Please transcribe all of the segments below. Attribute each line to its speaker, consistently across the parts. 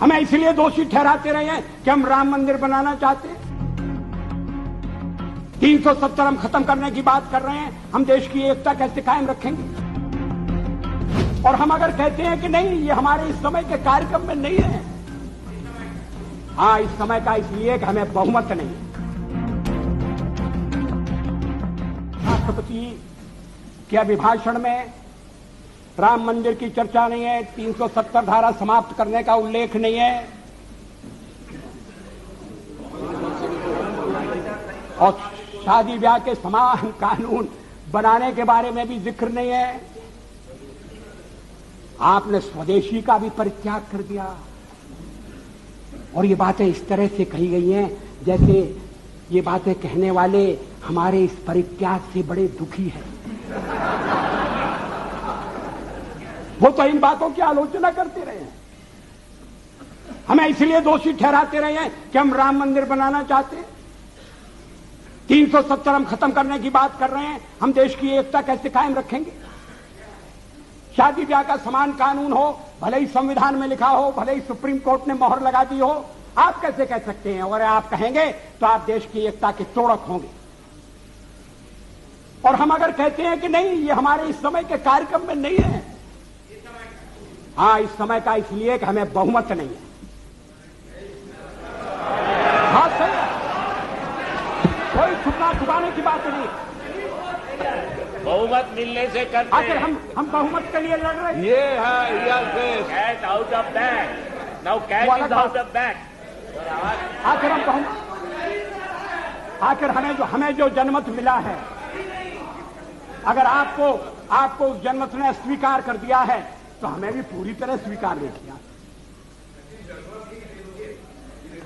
Speaker 1: हमें इसलिए दोषी ठहराते रहे हैं कि हम राम मंदिर बनाना चाहते हैं। 370 हम खत्म करने की बात कर रहे हैं। हम देश की एकता कैसे कायम रखेंगे? और हम अगर कहते हैं कि नहीं, ये हमारे इस समय के कार्यक्रम में नहीं है। हाँ, इस समय का इसलिए कि हमें बहुमत नहीं है। राष्ट्रपति के अभिभाषण में राम मंदिर की चर्चा नहीं है, 370 धारा समाप्त करने का उल्लेख नहीं है, और शादी ब्याह के समान कानून बनाने के बारे में भी जिक्र नहीं है। आपने स्वदेशी का भी परित्याग कर दिया, और ये बातें इस तरह से कही गई हैं जैसे ये बातें कहने वाले हमारे इस परित्याग से बड़े दुखी हैं। वो तो इन बातों की आलोचना करते रहे हैं। हमें इसलिए दोषी ठहराते रहे हैं कि हम राम मंदिर बनाना चाहते हैं। 370 हम खत्म करने की बात कर रहे हैं। हम देश की एकता कैसे कायम रखेंगे? शादी ब्याह का समान कानून हो, भले ही संविधान में लिखा हो, भले ही सुप्रीम कोर्ट ने मोहर लगा दी हो, आप कैसे कह सकते हैं? और आप कहेंगे तो आप देश की एकता के तोड़क होंगे। और हम अगर कहते हैं कि नहीं, ये हमारे इस समय के कार्यक्रम में नहीं है। हाँ, इस समय का इसलिए कि हमें बहुमत नहीं है। हाँ, सही है, कोई छुपना छुपाने की बात नहीं।
Speaker 2: बहुमत मिलने से करते
Speaker 1: आखिर हम बहुमत के लिए लड़ रहे हैं।
Speaker 2: ये है cat out of bag, now cat is out of bag.
Speaker 1: आखिर हम बहुमत, आखिर हमें जो जनमत मिला है, अगर आपको उस जनमत ने स्वीकार कर दिया है तो हमें भी पूरी तरह स्वीकार नहीं किया।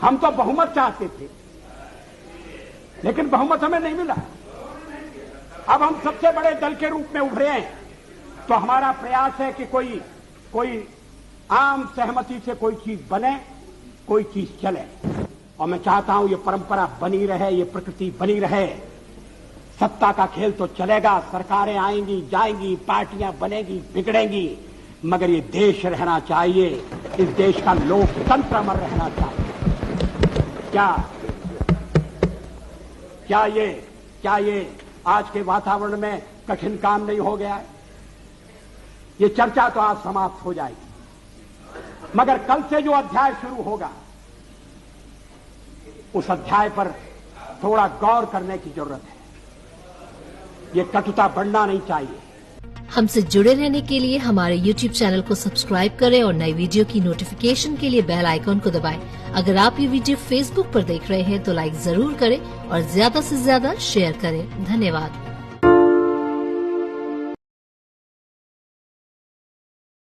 Speaker 1: हम तो बहुमत चाहते थे, लेकिन बहुमत हमें नहीं मिला। अब हम सबसे बड़े दल के रूप में उभरे हैं, तो हमारा प्रयास है कि कोई आम सहमति से कोई चीज बने, कोई चीज चले। और मैं चाहता हूं ये परंपरा बनी रहे, ये प्रकृति बनी रहे। सत्ता का खेल तो चलेगा, सरकारें आएंगी जाएंगी, पार्टियां बनेगी बिगड़ेंगी, मगर ये देश रहना चाहिए। इस देश का लोकतंत्र अमर रहना चाहिए। क्या ये आज के वातावरण में कठिन काम नहीं हो गया है? ये चर्चा तो आज समाप्त हो जाएगी, मगर कल से जो अध्याय शुरू होगा, उस अध्याय पर थोड़ा गौर करने की जरूरत है। ये कटुता बढ़ना नहीं चाहिए।
Speaker 3: हमसे जुड़े रहने के लिए हमारे YouTube चैनल को सब्सक्राइब करें और नई वीडियो की नोटिफिकेशन के लिए बेल आइकॉन को दबाएं। अगर आप ये वीडियो Facebook पर देख रहे हैं तो लाइक जरूर करें और ज्यादा से ज्यादा शेयर करें। धन्यवाद।